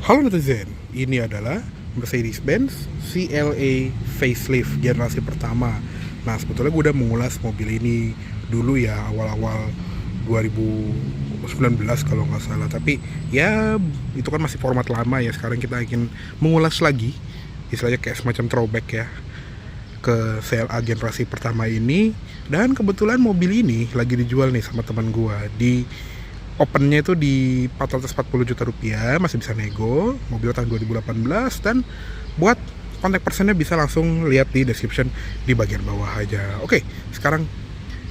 Halo netizen, ini adalah Mercedes-Benz CLA facelift generasi pertama. Nah, sebetulnya gue udah mengulas mobil ini dulu ya, awal-awal 2019 kalau nggak salah. Tapi ya itu kan masih format lama ya. Sekarang kita ingin mengulas lagi, istilahnya kayak semacam throwback ya, ke CLA generasi pertama ini. Dan kebetulan mobil ini lagi dijual nih sama teman gue di opennya itu di 440 juta rupiah, masih bisa nego, mobil tahun 2018. Dan buat kontak personnya bisa langsung lihat di description di bagian bawah aja. Oke, sekarang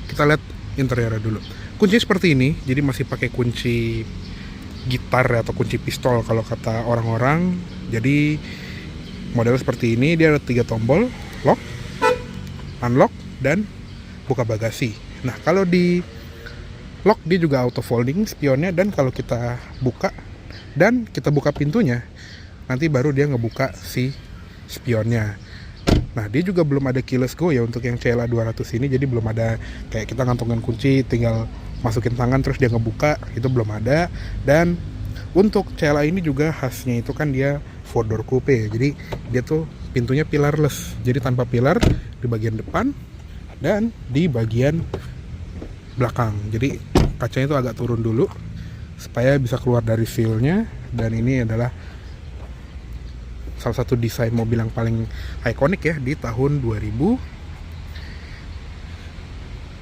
kita lihat interiornya dulu. Kuncinya seperti ini, jadi masih pakai kunci gitar atau kunci pistol kalau kata orang-orang. Jadi modelnya seperti ini, dia ada 3 tombol, lock, unlock, dan buka bagasi. Nah, kalau di lock dia juga auto folding spionnya, dan kalau kita buka dan kita buka pintunya, nanti baru dia ngebuka si spionnya. Nah, dia juga belum ada keyless go ya untuk yang CLA 200 ini, jadi belum ada kayak kita ngantongin kunci tinggal masukin tangan terus dia ngebuka, itu belum ada. Dan untuk CLA ini juga khasnya itu kan dia 4-door coupe ya, jadi dia tuh pintunya pilarless, jadi tanpa pilar di bagian depan dan di bagian belakang. Jadi kacanya itu agak turun dulu supaya bisa keluar dari seal-nya. Dan ini adalah salah satu desain mobil yang paling ikonik ya di tahun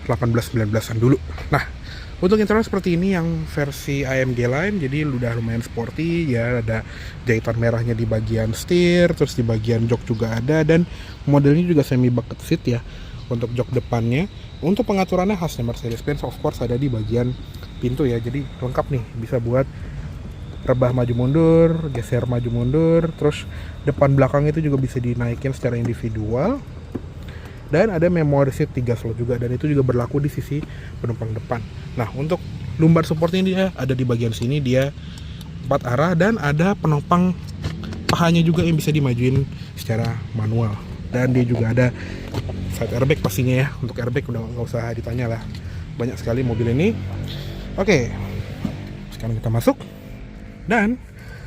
2018-19an dulu. Nah, untuk interior seperti ini yang versi AMG line, jadi udah lumayan sporty ya, ada jahitan merahnya di bagian setir, terus di bagian jok juga ada, dan modelnya juga semi bucket seat ya untuk jok depannya. Untuk pengaturannya khasnya Mercedes-Benz, of course ada di bagian pintu ya, jadi lengkap nih, bisa buat rebah maju mundur, geser maju mundur, terus depan belakang itu juga bisa dinaikin secara individual. Dan ada memory seat 3 slot juga, dan itu juga berlaku di sisi penumpang depan. Nah, untuk lumbar supportnya dia ada di bagian sini, dia 4 arah, dan ada penopang pahanya juga yang bisa dimajuin secara manual. Dan dia juga ada side airbag pastinya ya. Untuk airbag udah nggak usah ditanya lah, banyak sekali mobil ini. Oke, sekarang kita masuk. Dan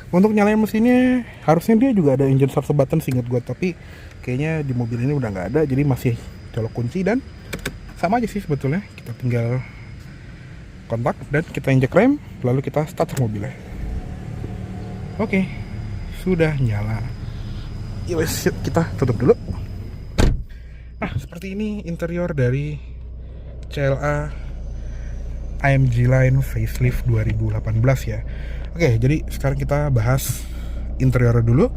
untuk nyalain mesinnya harusnya dia juga ada engine start button seingat gue, tapi kayaknya di mobil ini udah nggak ada, jadi masih colok kunci. Dan sama aja sih sebetulnya, kita tinggal kontak dan kita injek rem, lalu kita start mobilnya. Oke, sudah nyala. Yuk kita tutup dulu. Nah, seperti ini interior dari CLA AMG line facelift 2018 ya. Oke, jadi sekarang kita bahas interior dulu.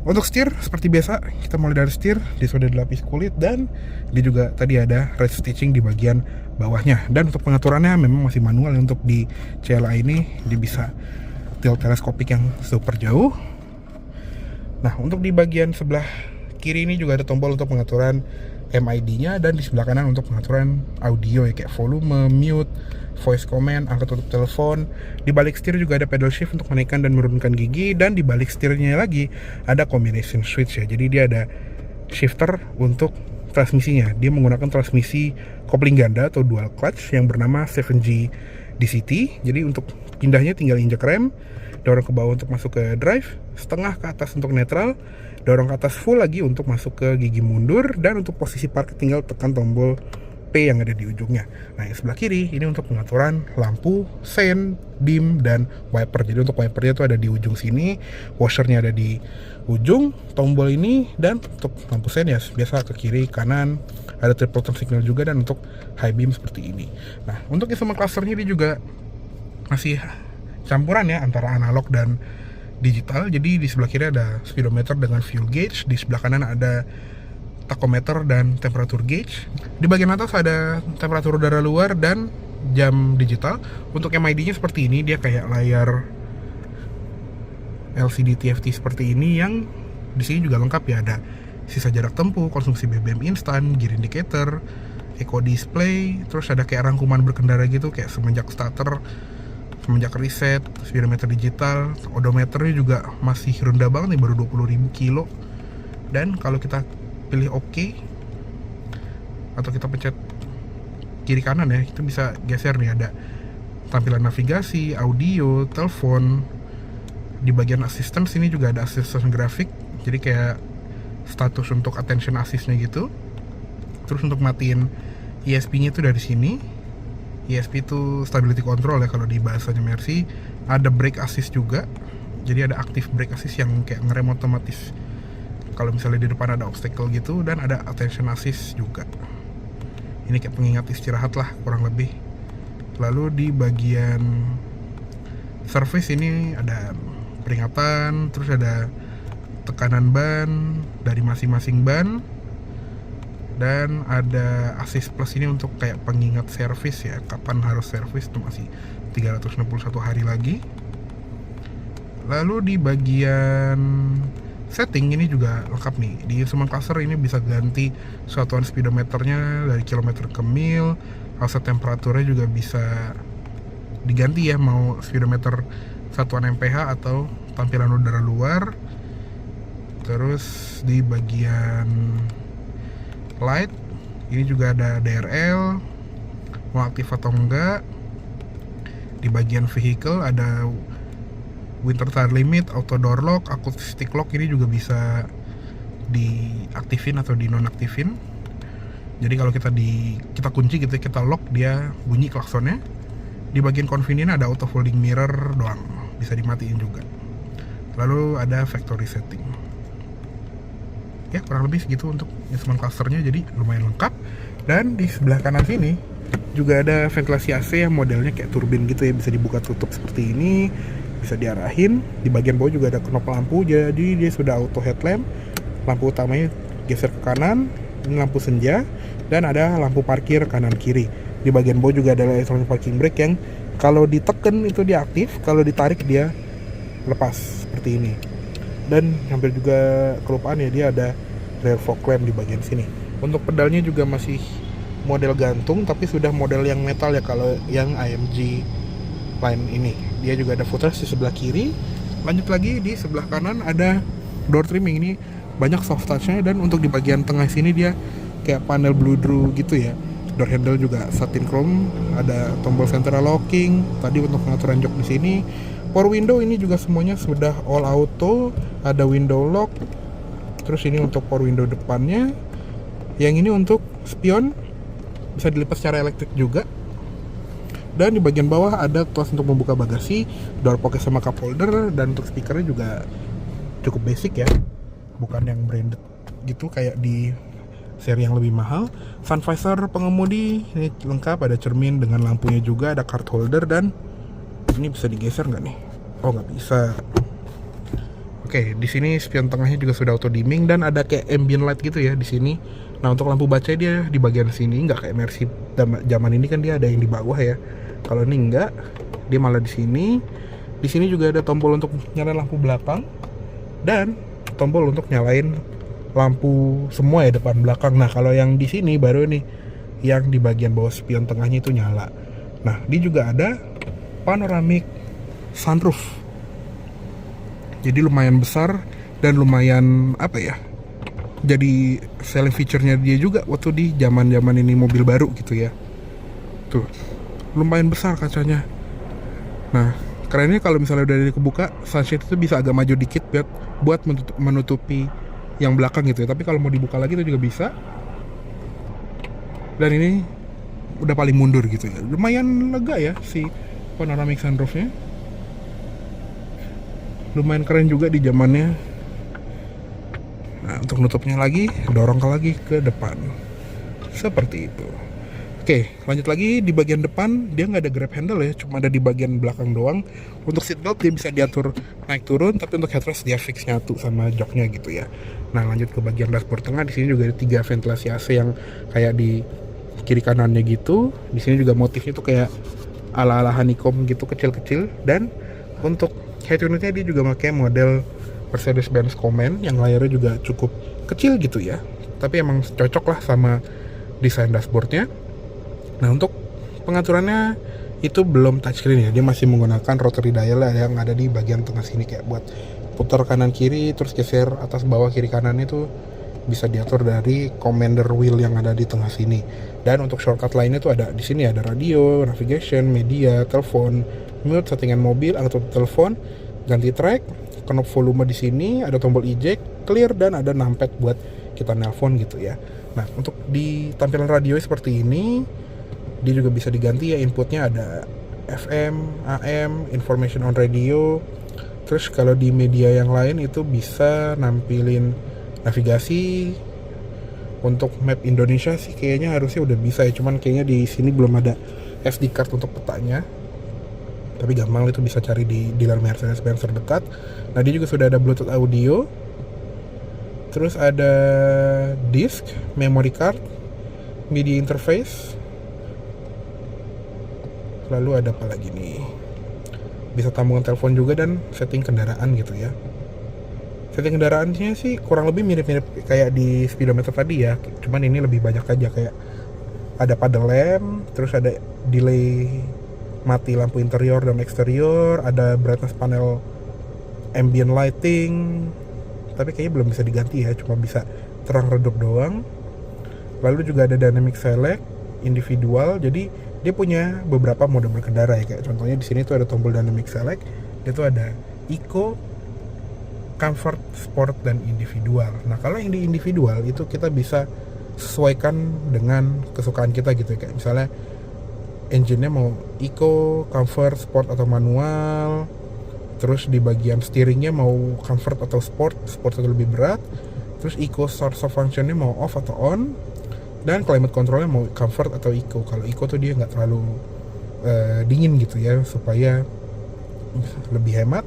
Untuk setir seperti biasa, kita mulai dari setir. Dia sudah dilapis kulit, dan dia juga tadi ada red stitching di bagian bawahnya. Dan untuk pengaturannya memang masih manual. Untuk di CLA ini dia bisa tilt teleskopik yang super jauh. Nah, untuk di bagian sebelah kiri ini juga ada tombol untuk pengaturan MID-nya, dan di sebelah kanan untuk pengaturan audio ya, kayak volume, mute, voice command, angkat tutup telepon. Di balik setir juga ada pedal shift untuk menaikkan dan menurunkan gigi, dan di balik setirnya lagi ada combination switch ya. Jadi dia ada shifter untuk transmisinya. Dia menggunakan transmisi kopling ganda atau dual clutch yang bernama 7G DCT. Jadi untuk pindahnya tinggal injek rem, dorong ke bawah untuk masuk ke drive, setengah ke atas untuk netral, dorong ke atas full lagi untuk masuk ke gigi mundur, dan untuk posisi parkir tinggal tekan tombol P yang ada di ujungnya. Nah, yang sebelah kiri ini untuk pengaturan lampu, sein, dim, dan wiper. Jadi untuk wipernya itu ada di ujung sini, washernya ada di ujung tombol ini, dan untuk lampu sein ya biasa ke kiri, kanan, ada triple turn signal juga, dan untuk high beam seperti ini. Nah, untuk instrument clusternya ini juga masih campuran ya antara analog dan digital. Jadi di sebelah kiri ada speedometer dengan fuel gauge, di sebelah kanan ada tachometer dan temperatur gauge. Di bagian atas ada temperatur udara luar dan jam digital. Untuk MID-nya seperti ini, dia kayak layar LCD TFT seperti ini, yang di sini juga lengkap ya, ada sisa jarak tempuh, konsumsi BBM instan, gear indicator, eco display, terus ada kayak rangkuman berkendara gitu, kayak semenjak starter, semenjak reset, speedometer digital, odometernya juga masih rendah banget nih, baru 20.000 kilo. Dan kalau kita pilih OK atau kita pencet kiri kanan ya, kita bisa geser nih, ada tampilan navigasi, audio, telepon, Di bagian assistance ini juga ada assistance grafik, jadi kayak status untuk attention assist-nya gitu. Terus untuk matiin ESP-nya itu dari sini. ESP itu stability control ya kalau di bahasanya Mercy. Ada brake assist juga, jadi ada active brake assist yang kayak ngerem otomatis kalau misalnya di depan ada obstacle gitu. Dan ada attention assist juga, ini kayak pengingat istirahat lah kurang lebih. Lalu di bagian service ini ada peringatan, terus ada tekanan ban dari masing-masing ban, dan ada assist plus ini untuk kayak pengingat servis ya, kapan harus servis, itu masih 361 hari lagi. Lalu di bagian setting ini juga lengkap nih. Di instrument cluster ini bisa ganti satuan speedometernya dari kilometer ke mil, offset temperaturnya juga bisa diganti ya, mau speedometer satuan mph atau tampilan udara luar. Terus di bagian light ini juga ada DRL, mau aktif atau enggak. Di bagian vehicle ada winter tire limit, auto door lock, acoustic lock, ini juga bisa diaktifin atau dinonaktifin. Jadi kalau kita kunci gitu, kita lock, dia bunyi klaksonnya. Di bagian convenient ada auto folding mirror doang, bisa dimatiin juga. Lalu ada factory setting. Ya kurang lebih segitu untuk instrument clusternya, jadi lumayan lengkap. Dan di sebelah kanan sini juga ada ventilasi AC yang modelnya kayak turbin gitu ya, bisa dibuka tutup seperti ini, bisa diarahin. Di bagian bawah juga ada knop lampu, jadi dia sudah auto headlamp. Lampu utamanya geser ke kanan, ini lampu senja, dan ada lampu parkir kanan kiri. Di bagian bawah juga ada electronic parking brake yang kalau ditekan itu dia aktif, kalau ditarik dia lepas seperti ini. Dan hampir juga kelupaan ya, dia ada rear fog lamp di bagian sini. Untuk pedalnya juga masih model gantung, tapi sudah model yang metal ya kalau yang AMG line ini. Dia juga ada footrest di sebelah kiri. Lanjut lagi di sebelah kanan ada door trimming, ini banyak soft touch-nya. Dan untuk di bagian tengah sini dia kayak panel blue gitu ya. Door handle juga satin chrome, ada tombol central locking. Tadi untuk pengaturan jok di sini. Power window ini juga semuanya sudah all auto, ada window lock. Terus ini untuk power window depannya. Yang ini untuk spion, bisa dilipat secara elektrik juga. Dan di bagian bawah ada tuas untuk membuka bagasi, door pocket sama cup holder. Dan untuk speakernya juga cukup basic ya, bukan yang branded gitu kayak di seri yang lebih mahal. Sun visor pengemudi ini lengkap, ada cermin dengan lampunya juga, ada card holder. Dan ini bisa digeser nggak nih? Oh nggak bisa. Oke, di sini spion tengahnya juga sudah auto dimming dan ada kayak ambient light gitu ya di sini. Nah untuk lampu baca dia di bagian sini, nggak kayak Mercy zaman ini kan dia ada yang di bawah ya. Kalau ini nggak, dia malah di sini. Di sini juga ada tombol untuk nyalain lampu belakang dan tombol untuk nyalain lampu semua ya, depan belakang. Nah kalau yang di sini baru nih, yang di bagian bawah spion tengahnya itu nyala. Nah dia juga ada panoramic sunroof, jadi lumayan besar dan lumayan apa ya, jadi selling feature-nya dia juga waktu di zaman ini mobil baru gitu ya. Tuh lumayan besar kacanya. Nah kerennya kalau misalnya udah kebuka, sunshade itu bisa agak maju dikit buat menutupi yang belakang gitu ya. Tapi kalau mau dibuka lagi itu juga bisa. Dan ini udah paling mundur gitu ya, lumayan lega ya si panoramic sunroofnya. Lumayan keren juga di zamannya. Nah untuk nutupnya lagi, dorong lagi ke depan seperti itu. Oke, lanjut lagi di bagian depan dia nggak ada grab handle ya, cuma ada di bagian belakang doang. Untuk seatbelt dia bisa diatur naik turun, tapi untuk headrest dia fix nyatu sama joknya gitu ya. Nah lanjut ke bagian dashboard tengah, di sini juga ada 3 ventilasi AC yang kayak di kiri kanannya gitu. Di sini juga motifnya tuh kayak ala-ala honeycomb gitu, kecil-kecil. Dan untuk head unitnya dia juga pakai model Mercedes-Benz Command yang layarnya juga cukup kecil gitu ya, tapi emang cocok lah sama desain dashboardnya. Nah untuk pengaturannya itu belum touchscreen ya, dia masih menggunakan rotary dial yang ada di bagian tengah sini, kayak buat putar kanan kiri terus geser atas bawah kiri kanan itu bisa diatur dari commander wheel yang ada di tengah sini. Dan untuk shortcut lainnya tuh ada di sini, ada radio, navigation, media, telepon, mute, settingan mobil atau telepon, ganti track, knob volume di sini, ada tombol eject, clear, dan ada numpad buat kita nelpon gitu ya. Nah, untuk di tampilan radio seperti ini, dia juga bisa diganti ya, inputnya ada FM, AM, information on radio. Terus kalau di media yang lain itu bisa nampilin navigasi. Untuk map Indonesia sih kayaknya harusnya udah bisa ya, cuman kayaknya di sini belum ada SD card untuk petanya. Tapi gampang itu bisa cari di dealer Mercedes-Benz terdekat. Nah, dia juga sudah ada Bluetooth audio. Terus ada disk, memory card, media interface. Lalu ada apa lagi nih? Bisa tambungan telepon juga dan setting kendaraan gitu ya. Setting kendaraannya sih kurang lebih mirip-mirip kayak di speedometer tadi ya. Cuman ini lebih banyak aja, kayak ada paddle lamp, terus ada delay mati lampu interior dan eksterior, ada brightness panel ambient lighting. Tapi kayaknya belum bisa diganti ya, cuma bisa terang redup doang. Lalu juga ada dynamic select individual, jadi dia punya beberapa mode berkendara ya, kayak contohnya di sini tuh ada tombol dynamic select, dia tuh ada eco, comfort, sport, dan individual. Nah, kalau yang di individual itu kita bisa sesuaikan dengan kesukaan kita gitu ya, kayak misalnya engine-nya mau eco, comfort, sport, atau manual. Terus di bagian steeringnya mau comfort atau sport, sport itu lebih berat. Terus eco source of function-nya mau off atau on. Dan climate control-nya mau comfort atau eco. Kalau eco tuh dia nggak terlalu dingin gitu ya, supaya lebih hemat.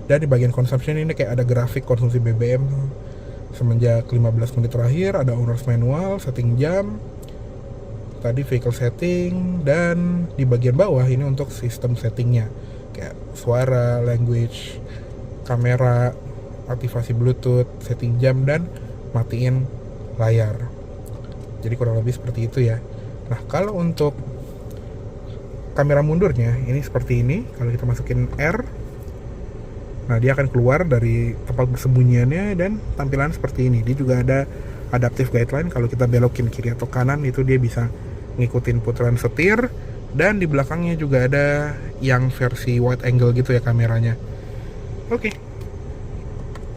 Dan di bagian consumption ini kayak ada grafik konsumsi BBM semenjak 15 menit terakhir, ada owner's manual, setting jam, tadi vehicle setting, dan di bagian bawah ini untuk sistem settingnya kayak suara, language, kamera, aktivasi Bluetooth, setting jam, dan matiin layar. Jadi kurang lebih seperti itu ya. Nah, kalau untuk kamera mundurnya ini seperti ini. Kalau kita masukin R, nah dia akan keluar dari tempat bersembunyiannya dan tampilan seperti ini. Dia juga ada adaptive guideline, kalau kita belokin kiri atau kanan itu dia bisa ngikutin putaran setir. Dan di belakangnya juga ada yang versi wide angle gitu ya kameranya. Oke,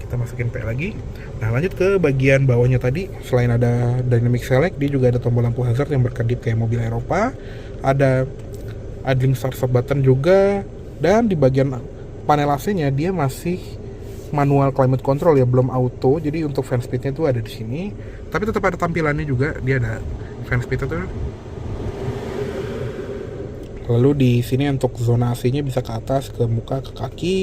kita masukin P lagi. Nah, lanjut ke bagian bawahnya tadi. Selain ada dynamic select, dia juga ada tombol lampu hazard yang berkedip kayak mobil Eropa. Ada idling start stop button juga. Dan di bagian panel AC-nya dia masih manual climate control ya, belum auto. Jadi untuk fan speed-nya itu ada di sini. Tapi tetap ada tampilannya juga, dia ada fan speed itu. Lalu di sini untuk zona AC-nya bisa ke atas, ke muka, ke kaki.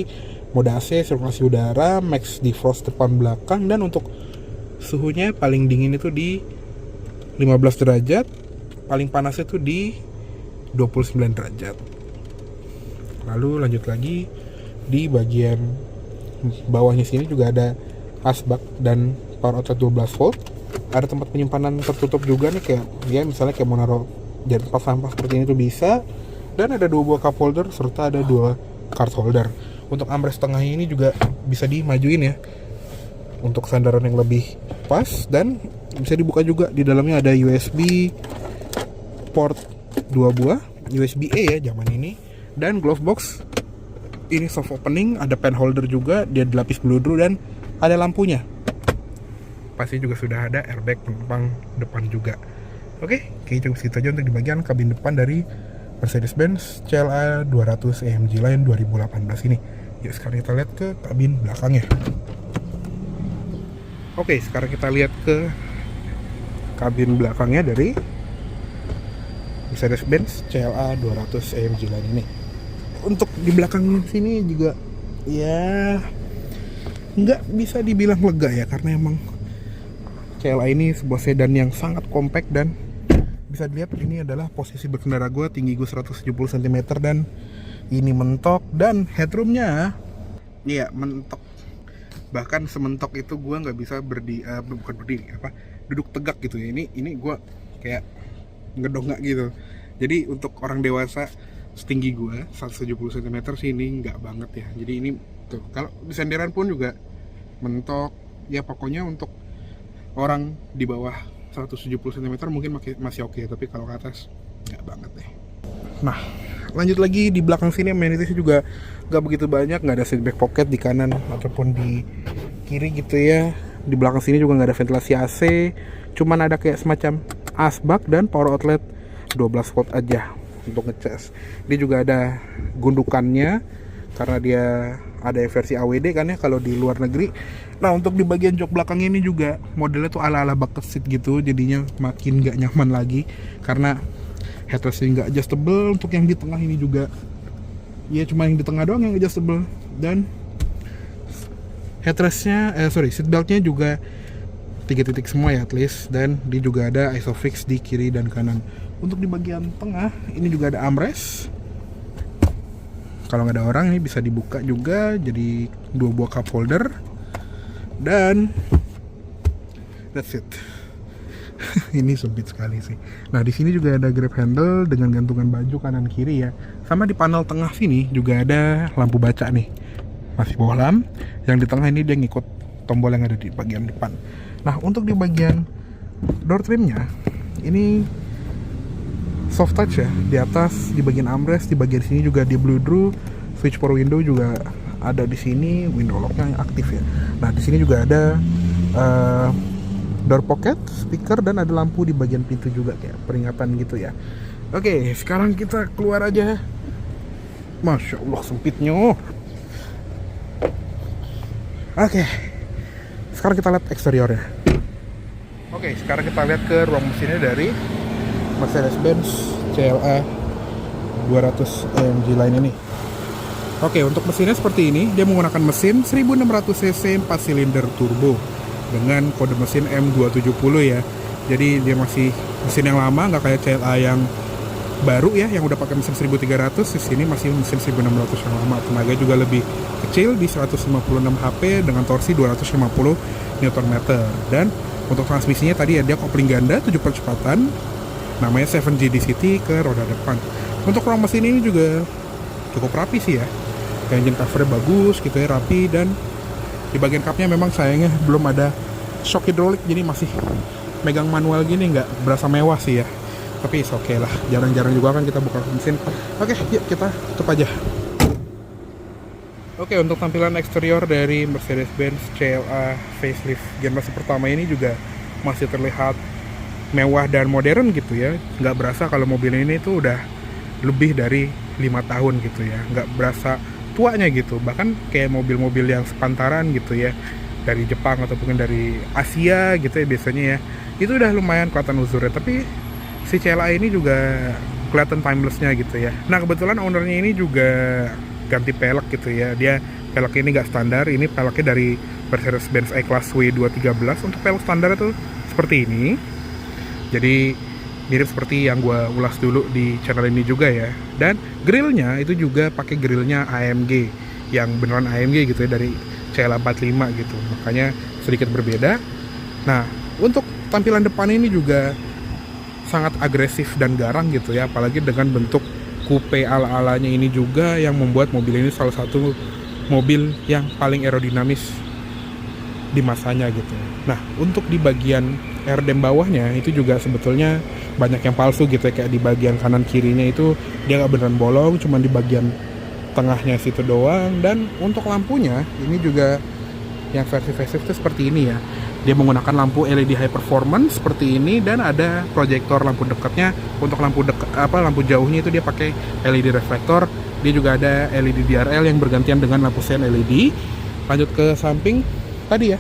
Mode AC, sirkulasi udara, max defrost depan belakang, dan untuk suhunya paling dingin itu di 15 derajat, paling panas itu di 29 derajat. Lalu lanjut lagi di bagian bawahnya sini juga ada asbak dan power outlet 12 volt. Ada tempat penyimpanan tertutup juga nih, kayak ya misalnya kayak mau naruh jadi tempat sampah seperti ini tuh bisa. Dan ada 2 buah cup holder serta ada 2 card holder. Untuk armrest tengahnya ini juga bisa dimajuin ya untuk sandaran yang lebih pas, dan bisa dibuka juga. Di dalamnya ada USB port 2 buah, USB A ya zaman ini, dan glove box ini soft opening, ada pen holder juga, dia dilapis peluru dan ada lampunya. Pasti juga sudah ada airbag penumpang depan juga. Oke, kayaknya cukup segitu aja untuk di bagian kabin depan dari Mercedes-Benz CLA 200 AMG Line 2018 ini. Yuk sekarang kita lihat ke kabin belakangnya. Oke, sekarang kita lihat ke kabin belakangnya dari Mercedes-Benz CLA 200 AMG Line ini. Untuk di belakang sini juga ya nggak bisa dibilang lega ya, karena emang CLA ini sebuah sedan yang sangat compact. Dan bisa dilihat ini adalah posisi berkendara gue, tinggi gue 170 cm dan ini mentok, dan headroomnya ya mentok, bahkan sementok itu gue nggak bisa duduk tegak gitu ya. Ini gue kayak ngedongak gitu. Jadi untuk orang dewasa setinggi gue 170 cm sih ini nggak banget ya. Jadi ini tuh, kalau di senderan pun juga mentok ya. Pokoknya untuk orang di bawah 170 cm mungkin masih oke, tapi kalau ke atas nggak banget deh. Nah, lanjut lagi di belakang sini amenities juga nggak begitu banyak, nggak ada seatback pocket di kanan ataupun di kiri gitu ya. Di belakang sini juga nggak ada ventilasi AC, cuman ada kayak semacam asbak dan power outlet 12 volt aja untuk ngecas. Dia juga ada gundukannya karena dia ada versi AWD kan ya kalau di luar negeri. Nah untuk di bagian jok belakang ini juga modelnya tuh ala-ala bucket seat gitu, jadinya makin nggak nyaman lagi karena headrestnya nggak adjustable. Untuk yang di tengah ini juga ya cuma yang di tengah doang yang adjustable, dan headrestnya seatbeltnya juga 3 titik semua ya at least, dan dia juga ada isofix di kiri dan kanan. Untuk di bagian tengah ini juga ada armrest, kalau nggak ada orang ini bisa dibuka juga jadi 2 buah cup holder, dan that's it. Ini sempit sekali sih. Nah di sini juga ada grab handle dengan gantungan baju kanan kiri ya. Sama di panel tengah sini juga ada lampu baca nih, masih bohlam. Yang di tengah ini dia ngikut tombol yang ada di bagian depan. Nah untuk di bagian door trimnya ini soft touch ya, di atas di bagian armrest, di bagian sini juga di blue draw. Switch for window juga ada di sini, window locknya yang aktif ya. Nah di sini juga ada door pocket, speaker, dan ada lampu di bagian pintu juga kayak peringatan gitu ya. Oke, sekarang kita keluar aja. Masya Allah sempitnya. Oke, sekarang kita lihat eksteriornya. Oke, sekarang kita lihat ke ruang mesinnya dari Mercedes-Benz CLA 200 AMG line ini. Oke, untuk mesinnya seperti ini. Dia menggunakan mesin 1600 cc 4 silinder turbo dengan kode mesin M270 ya. Jadi dia masih mesin yang lama, nggak kayak CLA yang baru ya, yang udah pakai mesin 1300. Di sini masih mesin 1600 yang lama. Tenaga juga lebih kecil di 156 HP dengan torsi 250 Nm. Dan untuk transmisinya tadi ada kopling ganda 7 percepatan, namanya 7G DCT ke roda depan. Untuk ruang mesin ini juga cukup rapi sih ya. Engine covernya bagus gitu ya, rapi, dan di bagian cupnya memang sayangnya belum ada shock hidrolik, jadi masih megang manual gini, nggak berasa mewah sih ya. Tapi oke lah, jarang-jarang juga kan kita buka mesin. Oke, yuk kita tutup aja. Oke, untuk tampilan eksterior dari Mercedes-Benz CLA facelift generasi pertama ini juga masih terlihat mewah dan modern gitu ya. Nggak berasa kalau mobil ini tuh udah lebih dari 5 tahun gitu ya, nggak berasa tuanya gitu. Bahkan kayak mobil-mobil yang sepantaran gitu ya, dari Jepang ataupun dari Asia gitu ya biasanya ya, itu udah lumayan kelihatan uzurnya. Tapi si CLA ini juga kelihatan timelessnya gitu ya. Nah kebetulan ownernya ini juga ganti pelek gitu ya. Dia pelek ini nggak standar, ini peleknya dari Mercedes-Benz E-Class W213. Untuk pelek standar itu seperti ini, jadi mirip seperti yang gue ulas dulu di channel ini juga ya. Dan grillnya itu juga pakai grillnya AMG, yang beneran AMG gitu ya, dari CLA 45 gitu, makanya sedikit berbeda. Nah untuk tampilan depan ini juga sangat agresif dan garang gitu ya, apalagi dengan bentuk coupe ala-alanya ini juga yang membuat mobil ini salah satu mobil yang paling aerodinamis di masanya gitu. Nah untuk di bagian airdam bawahnya itu juga sebetulnya banyak yang palsu gitu ya, kayak di bagian kanan kirinya itu dia nggak beneran bolong, cuman di bagian tengahnya situ doang. Dan untuk lampunya ini juga yang versi facelift itu seperti ini ya, dia menggunakan lampu LED high performance seperti ini, dan ada proyektor lampu dekatnya. Untuk lampu lampu jauhnya itu dia pakai LED reflektor. Dia juga ada LED DRL yang bergantian dengan lampu sen LED. Lanjut ke samping tadi ya,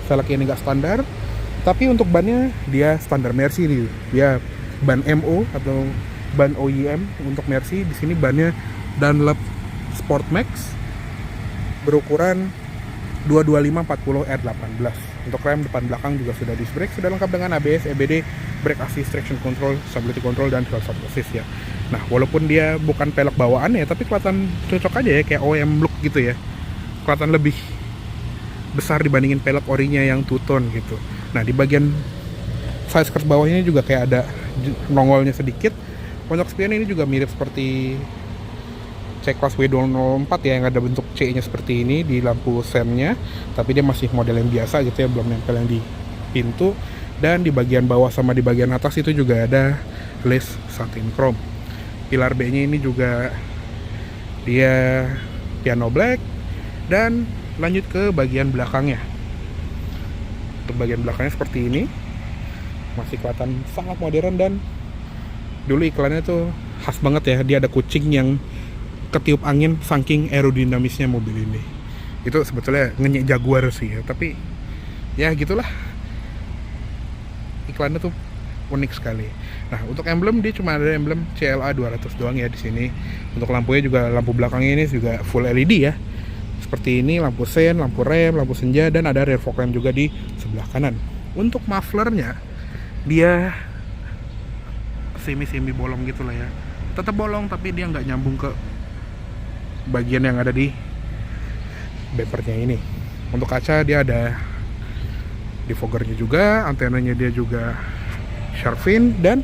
velgnya ini nggak standar, tapi untuk bannya dia standar Mercy nih, dia ban MO atau ban OEM untuk Mercy. Di sini bannya Dunlop Sport Max berukuran 225/40 R18. Untuk rem depan belakang juga sudah disc brake, sudah lengkap dengan ABS, EBD, brake assist, traction control, stability control, dan hill stop assist ya. Nah walaupun dia bukan pelek bawaan ya, tapi kelihatan cocok aja ya, kayak OEM look gitu ya, kelihatan lebih besar dibandingin pelek orinya yang two-tone gitu. Nah di bagian side skirt bawahnya juga kayak ada nongolnya sedikit. Untuk spion ini juga mirip seperti C-Class W204 ya, yang ada bentuk C-nya seperti ini di lampu sennya, tapi dia masih model yang biasa gitu ya, belum nempel yang di pintu. Dan di bagian bawah sama di bagian atas itu juga ada lace satin chrome. Pilar B-nya ini juga dia piano black. Dan lanjut ke bagian belakangnya. Untuk bagian belakangnya seperti ini, masih kelihatan sangat modern, dan dulu iklannya tuh khas banget ya, dia ada kucing yang ketiup angin saking aerodinamisnya mobil ini. Itu sebetulnya ngenyek Jaguar sih ya, tapi ya gitulah, iklannya tuh unik sekali. Nah, untuk emblem dia cuma ada emblem CLA 200 doang ya di sini. Untuk lampunya juga, lampu belakangnya ini juga full LED ya. Seperti ini, lampu sen, lampu rem, lampu senja, dan ada rear fog lamp juga di sebelah kanan. Untuk mufflernya dia semi bolong gitu lah ya. Tetap bolong tapi dia nggak nyambung ke bagian yang ada di bumpernya ini. Untuk kaca dia ada defoggernya juga, antenanya dia juga shark fin, dan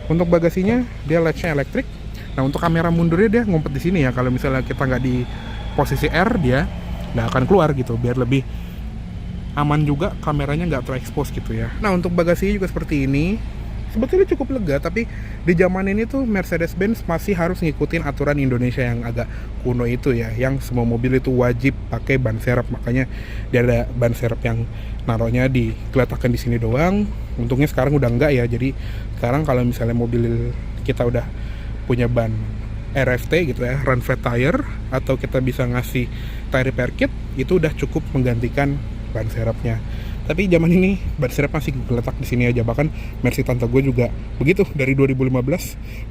untuk bagasinya dia latchnya elektrik. Nah, untuk kamera mundurnya dia ngumpet di sini ya. Kalau misalnya kita nggak di posisi R, dia nggak akan keluar gitu, biar lebih aman juga, kameranya nggak terekspos gitu ya. Nah, untuk bagasinya juga seperti ini. Sebetulnya cukup lega, tapi di zaman ini tuh Mercedes-Benz masih harus ngikutin aturan Indonesia yang agak kuno itu ya, yang semua mobil itu wajib pakai ban serep. Makanya dia ada ban serep yang naruhnya digeletakan di sini doang. Untungnya sekarang udah enggak ya. Jadi sekarang kalau misalnya mobil kita udah punya ban RFT gitu ya, run flat tire, atau kita bisa ngasih tire repair kit, itu udah cukup menggantikan ban serepnya. Tapi zaman ini ban serep masih geletak di sini aja. Bahkan Mercy tante gue juga begitu dari 2015,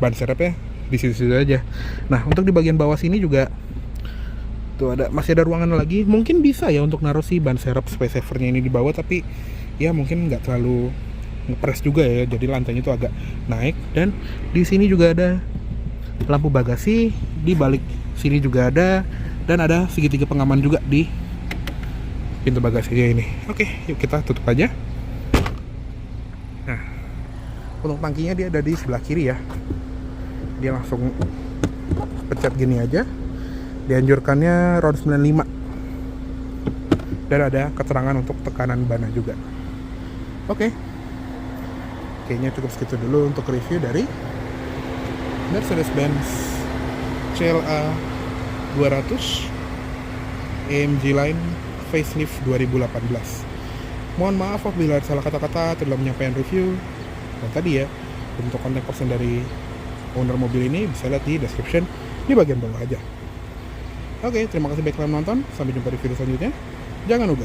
ban serepnya di situ-situ aja. Nah, untuk di bagian bawah sini juga tuh masih ada ruangan lagi. Mungkin bisa ya untuk naruh si ban serep space savernya ini di bawah, tapi ya mungkin nggak terlalu ngepres juga ya. Jadi lantainya itu agak naik. Dan di sini juga ada lampu bagasi, di balik sini juga ada, dan ada segitiga pengaman juga di pintu bagasinya ini. Oke, yuk kita tutup aja. Nah, untuk tangkinya dia ada di sebelah kiri ya. Dia langsung pencet gini aja. Dianjurkannya RON 95. Dan ada keterangan untuk tekanan bannya juga. Oke. Kayaknya cukup segitu dulu untuk review dari Mercedes-Benz CLA 200 AMG Line facelift 2018. Mohon maaf apabila ada salah kata-kata dalam penyampaian review. Dan tadi ya, untuk kontak person dari owner mobil ini bisa lihat di description di bagian bawah aja. Oke, terima kasih banyak telah menonton. Sampai jumpa di video selanjutnya. Jangan lupa